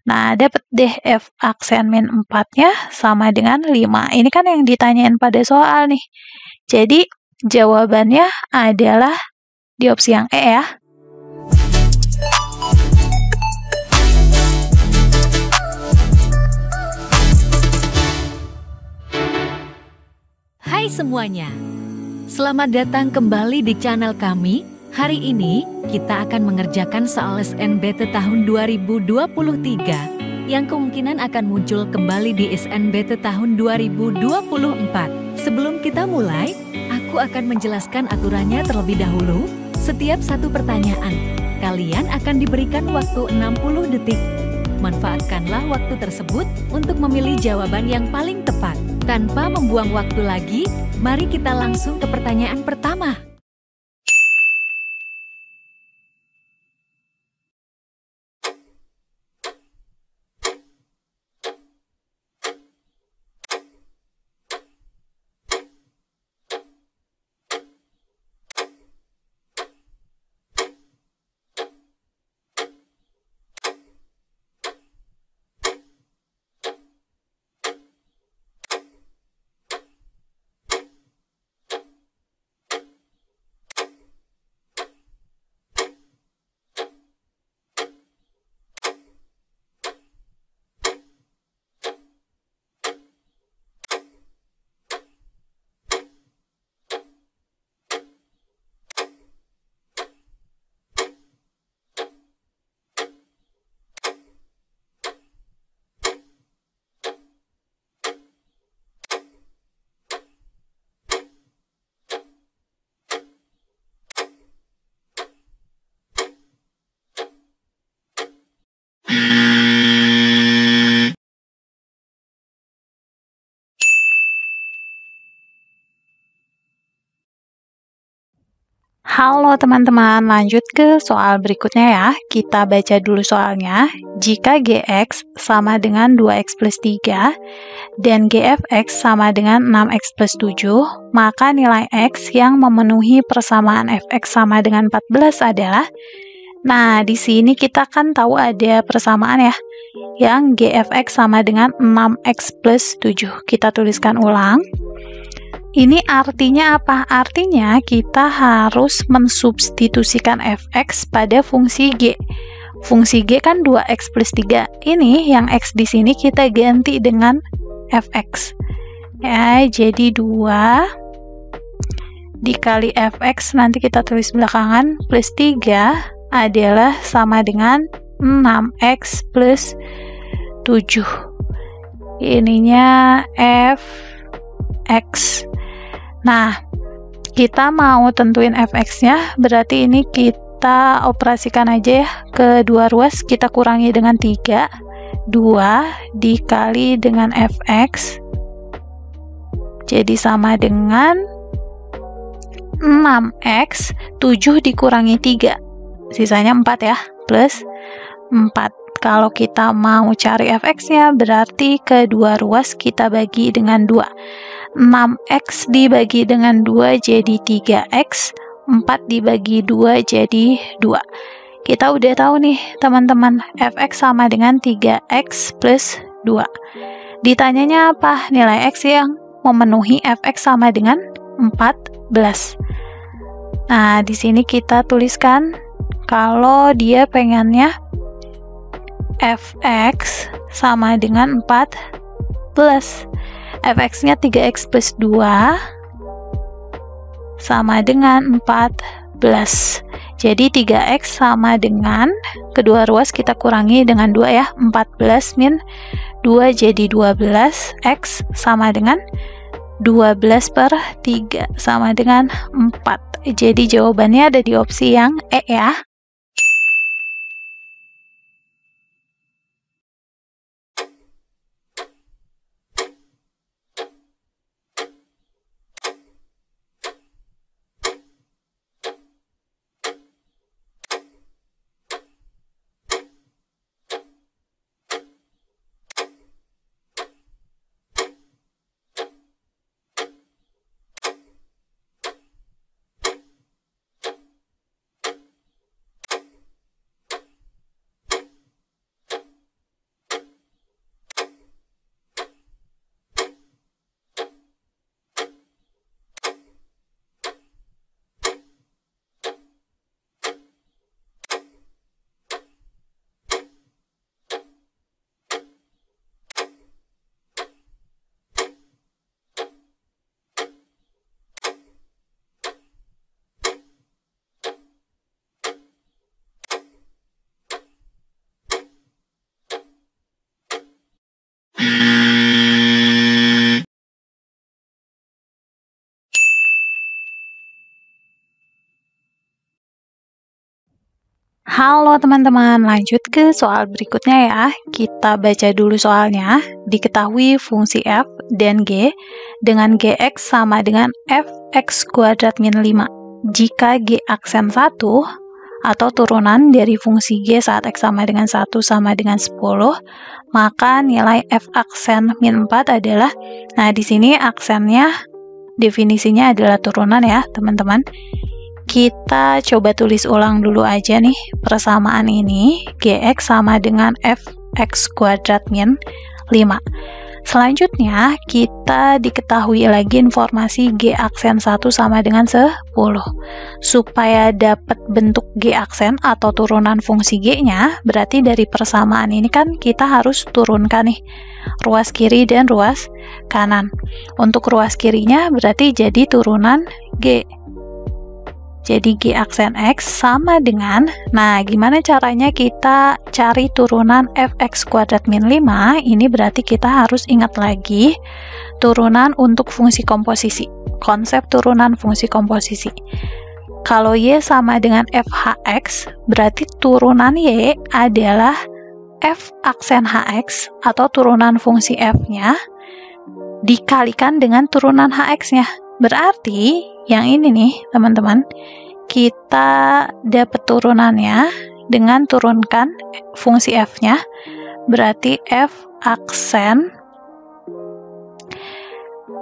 Nah, dapat deh F aksen min 4-nya sama dengan 5. Ini kan yang ditanyain pada soal nih. Jadi, jawabannya adalah di opsi yang E ya. Hai semuanya, selamat datang kembali di channel kami. Hari ini, kita akan mengerjakan soal SNBT tahun 2023 yang kemungkinan akan muncul kembali di SNBT tahun 2024. Sebelum kita mulai, aku akan menjelaskan aturannya terlebih dahulu. Setiap satu pertanyaan, kalian akan diberikan waktu 60 detik. Manfaatkanlah waktu tersebut untuk memilih jawaban yang paling tepat. Tanpa membuang waktu lagi, mari kita langsung ke pertanyaan pertama. Halo teman-teman, lanjut ke soal berikutnya ya. Kita baca dulu soalnya. Jika Gx sama dengan 2x plus 3 dan Gfx sama dengan 6x plus 7, maka nilai x yang memenuhi persamaan fx sama dengan 14 adalah. Nah, di sini kita kan tahu ada persamaan ya, yang Gfx sama dengan 6x plus 7. Kita tuliskan ulang. Ini artinya apa? Artinya kita harus mensubstitusikan fx pada fungsi g. Fungsi g kan 2x plus 3. Ini yang x di sini kita ganti dengan fx. Ya, jadi 2 dikali fx, nanti kita tulis belakangan, plus 3 adalah sama dengan 6x plus 7. Ininya fx. Nah, kita mau tentuin fx-nya, berarti ini kita operasikan aja ya, ke dua ruas kita kurangi dengan 3, 2 dikali dengan fx, jadi sama dengan 6x, 7 dikurangi 3, sisanya 4 ya, plus 4. Kalau kita mau cari fx-nya, berarti kedua ruas kita bagi dengan 2. 6x dibagi dengan 2 jadi 3x, 4 dibagi 2 jadi 2. Kita udah tahu nih teman-teman, fx sama dengan 3x plus 2. Ditanyanya apa? Nilai x yang memenuhi fx sama dengan 14. Nah, di sini kita tuliskan kalau dia pengennya fx sama dengan 14. fx-nya 3x plus 2 sama dengan 14. Jadi 3x sama dengan, kedua ruas kita kurangi dengan 2 ya, 14 min 2 jadi 12, x sama dengan 12 per 3 sama dengan 4. Jadi jawabannya ada di opsi yang E ya. Halo teman-teman, lanjut ke soal berikutnya ya. Kita baca dulu soalnya. Diketahui fungsi f dan g dengan gx sama dengan fx kuadrat min 5. Jika g aksen 1 atau turunan dari fungsi g saat x sama dengan 1 sama dengan 10, maka nilai f aksen min 4 adalah, nah di sini aksennya definisinya adalah turunan ya teman-teman. Kita coba tulis ulang dulu aja nih persamaan ini. Gx sama dengan fx kuadrat min 5. Selanjutnya kita diketahui lagi informasi g aksen 1 sama dengan 10. Supaya dapat bentuk g aksen atau turunan fungsi g-nya, berarti dari persamaan ini kan kita harus turunkan nih ruas kiri dan ruas kanan. Untuk ruas kirinya berarti jadi turunan g. Jadi G aksen X sama dengan, nah gimana caranya kita cari turunan fx kuadrat min 5? Ini berarti kita harus ingat lagi turunan untuk fungsi komposisi. Konsep turunan fungsi komposisi. Kalau Y sama dengan fhx, berarti turunan Y adalah f aksen hx atau turunan fungsi f-nya dikalikan dengan turunan hx-nya. Berarti yang ini nih teman-teman, kita dapat turunannya dengan turunkan fungsi f-nya, berarti f aksen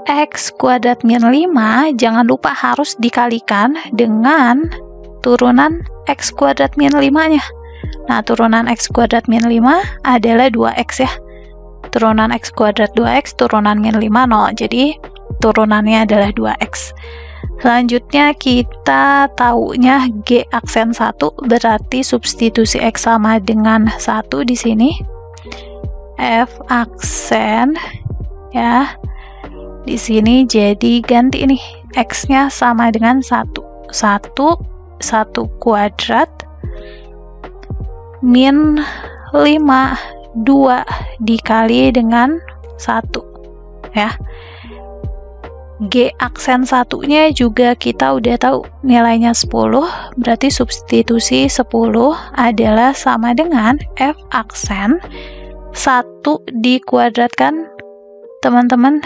x kuadrat min 5, jangan lupa harus dikalikan dengan turunan x kuadrat min 5-nya. Nah, turunan x kuadrat min 5 adalah 2x ya. Turunan x kuadrat 2x, turunan min 5, 0. Jadi turunannya adalah 2x. Selanjutnya kita taunya G aksen 1, berarti substitusi X sama dengan 1 di sini. F aksen ya. Di sini jadi ganti nih, X-nya sama dengan 1. 1 kuadrat min 5, 2 dikali dengan 1 ya. G aksen satunya juga kita udah tahu nilainya 10, berarti substitusi 10 adalah sama dengan F aksen 1 dikuadratkan teman-teman,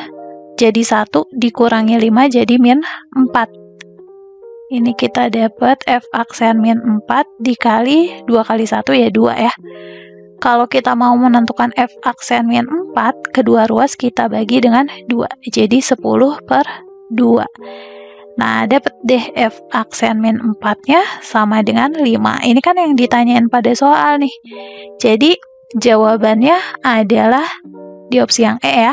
jadi 1 dikurangi 5 jadi min 4. Ini kita dapat F aksen min 4 dikali 2 kali 1 ya 2 ya. Kalau kita mau menentukan f aksen min 4, kedua ruas kita bagi dengan 2. Jadi 10/2. Nah, dapat deh f aksen min 4-nya sama dengan 5. Ini kan yang ditanyain pada soal nih. Jadi, jawabannya adalah di opsi yang E ya.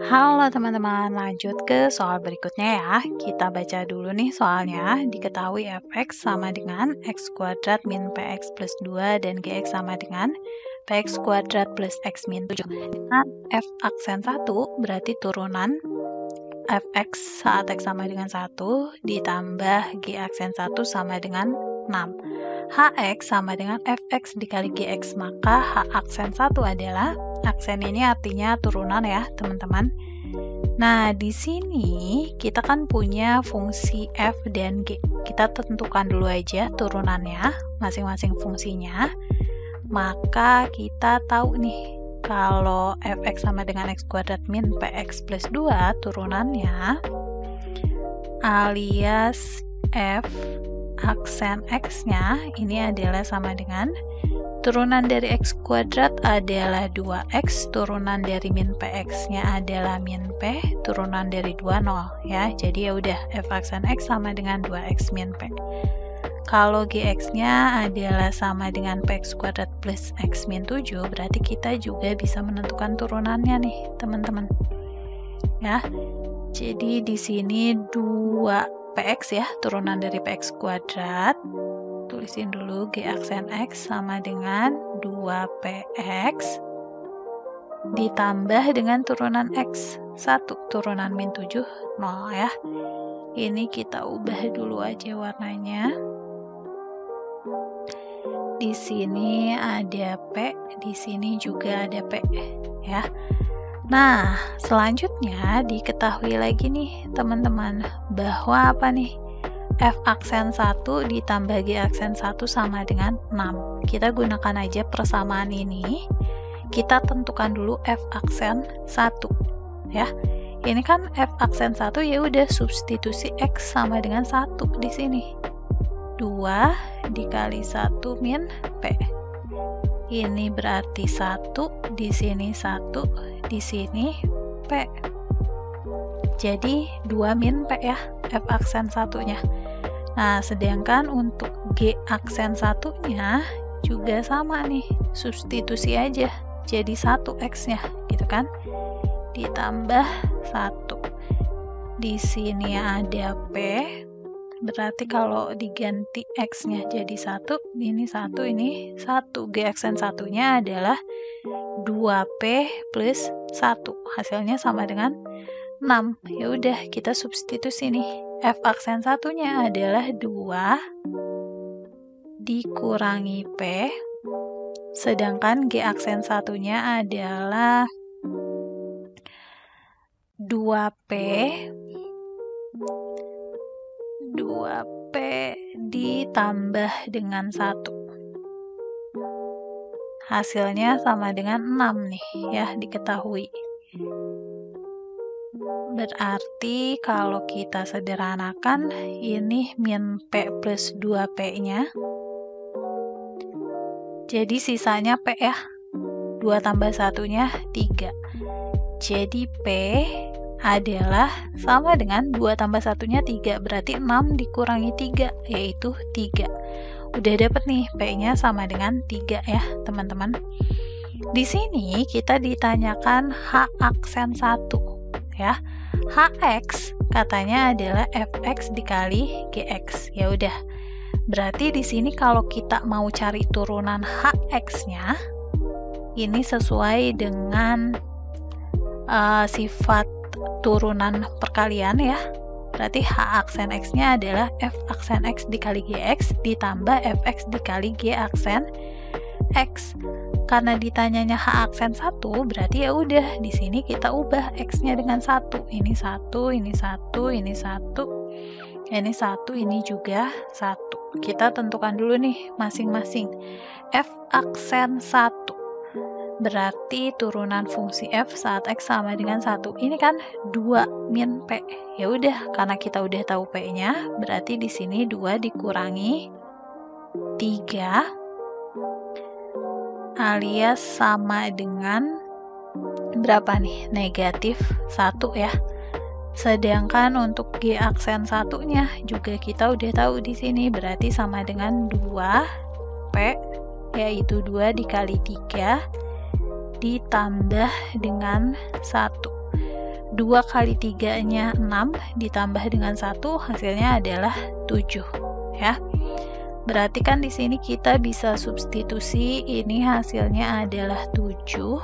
Halo teman-teman, lanjut ke soal berikutnya ya. Kita baca dulu nih soalnya. Diketahui fx sama dengan x kuadrat min px plus 2 dan gx sama dengan px kuadrat plus x min 7. Dengan f aksen 1 berarti turunan fx saat x sama dengan 1 ditambah g aksen 1 sama dengan 6. Hx sama dengan fx dikali gx, maka h aksen 1 adalah, aksen ini artinya turunan ya teman-teman. Nah di sini kita kan punya fungsi f dan g. kita tentukan dulu aja turunannya, masing-masing fungsinya. Maka kita tahu nih, kalau fx sama dengan x kuadrat min px plus 2 turunannya, alias f aksen x-nya ini adalah sama dengan turunan dari x kuadrat adalah 2x, turunan dari min px-nya adalah min p, turunan dari 2, 0 ya. Jadi ya udah, f aksen x sama dengan 2x min p. Kalau gx-nya adalah sama dengan px kuadrat plus x min 7, berarti kita juga bisa menentukan turunannya nih, teman-teman. Ya. Jadi di sini 2px ya, turunan dari px kuadrat. Tulisin dulu g aksen x sama dengan 2px ditambah dengan turunan x 1, turunan min 7, 0 ya. Ini kita ubah dulu aja warnanya. Di sini ada p, di sini juga ada p ya. Nah, selanjutnya diketahui lagi nih teman-teman, bahwa apa nih? F aksen 1 ditambah G aksen 1 sama dengan 6. Kita gunakan aja persamaan ini. Kita tentukan dulu F aksen 1 ya. Ini kan F aksen 1, ya udah substitusi X sama dengan 1 di sini. 2 dikali 1 min P. Ini berarti 1, di sini 1, di sini P. Jadi 2 min P ya, F aksen 1-nya. Nah, sedangkan untuk G aksen 1-nya juga sama nih, substitusi aja. Jadi 1x-nya, gitu kan? Ditambah 1. Di sini ada P, berarti kalau diganti x-nya jadi 1, ini 1, ini 1. G aksen 1-nya adalah 2P plus 1. Hasilnya sama dengan 6. Ya udah, kita substitusi nih. F aksen 1-nya adalah 2 dikurangi P, sedangkan G aksen 1-nya adalah 2P ditambah dengan 1. Hasilnya sama dengan 6 nih ya, diketahui. Berarti kalau kita sederhanakan, ini min P plus 2P-nya. Jadi sisanya P ya. 2 tambah 1-nya 3. Jadi P adalah sama dengan 2 tambah 1-nya 3. Berarti 6 dikurangi 3, yaitu 3. Udah dapet nih, P-nya sama dengan 3 ya, teman-teman. Di sini kita ditanyakan H aksen 1 ya. Hx katanya adalah fx dikali gx. Ya udah. Berarti di sini kalau kita mau cari turunan hx-nya, ini sesuai dengan sifat turunan perkalian ya. Berarti h aksen x-nya adalah f aksen x dikali gx ditambah fx dikali g aksen x. Karena ditanyanya h aksen 1, berarti ya udah, di sini kita ubah x-nya dengan 1. Ini 1, ini 1, ini 1, ini 1, ini juga 1. Kita tentukan dulu nih masing-masing. F aksen 1 berarti turunan fungsi f saat x sama dengan 1. Ini kan 2 min p. Ya udah, karena kita udah tahu p-nya, berarti di sini 2 dikurangi 3 alias sama dengan berapa nih? Negatif 1 ya. Sedangkan untuk G aksen 1-nya juga kita udah tahu di sini, berarti sama dengan 2P, yaitu 2 dikali 3 ditambah dengan 1. 2 kali 3-nya 6 ditambah dengan 1, hasilnya adalah 7 ya. Berarti kan di sini kita bisa substitusi, ini hasilnya adalah 7.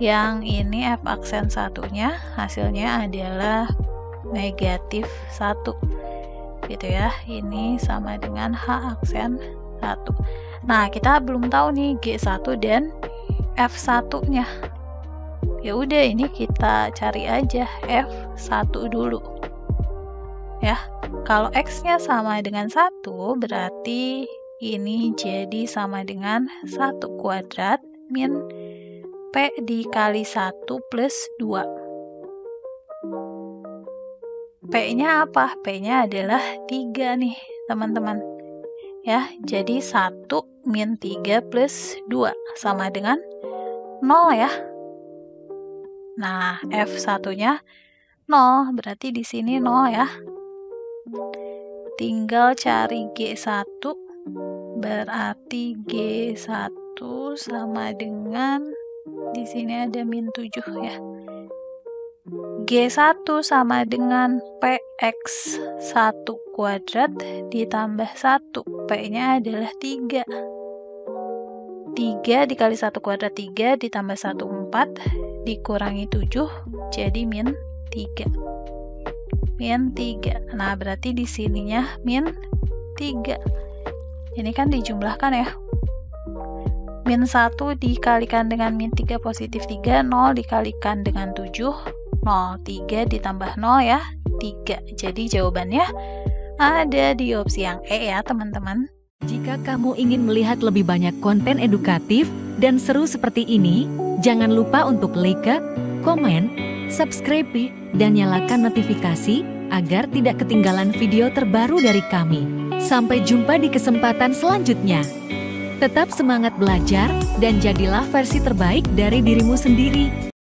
Yang ini f aksen 1-nya hasilnya adalah negatif 1. Gitu ya. Ini sama dengan h aksen 1. Nah, kita belum tahu nih G1 dan F1-nya. Ya udah, ini kita cari aja F1 dulu. Ya. Kalau X-nya sama dengan 1, berarti ini jadi sama dengan 1 kuadrat min P dikali 1 plus 2. P-nya apa? P-nya adalah 3 nih, teman-teman. Ya, jadi 1 min 3 plus 2 sama dengan 0 ya. Nah, F1-nya 0, berarti di sini 0 ya. Tinggal cari G1, berarti G1 sama dengan, di sini ada min 7 ya. G1 sama dengan PX1 kuadrat ditambah 1. P-nya adalah 3. 3 dikali 1 kuadrat 3 ditambah 1 4 dikurangi 7 jadi min 3. Min 3. Nah, berarti di sininya min 3. Ini kan dijumlahkan ya. Min 1 dikalikan dengan min 3 positif 3, 0 dikalikan dengan 7, 0, 3 ditambah 0 ya, 3. Jadi jawabannya ada di opsi yang E ya teman-teman. Jika kamu ingin melihat lebih banyak konten edukatif dan seru seperti ini, jangan lupa untuk like, komen, subscribe, dan nyalakan notifikasi agar tidak ketinggalan video terbaru dari kami. Sampai jumpa di kesempatan selanjutnya. Tetap semangat belajar dan jadilah versi terbaik dari dirimu sendiri.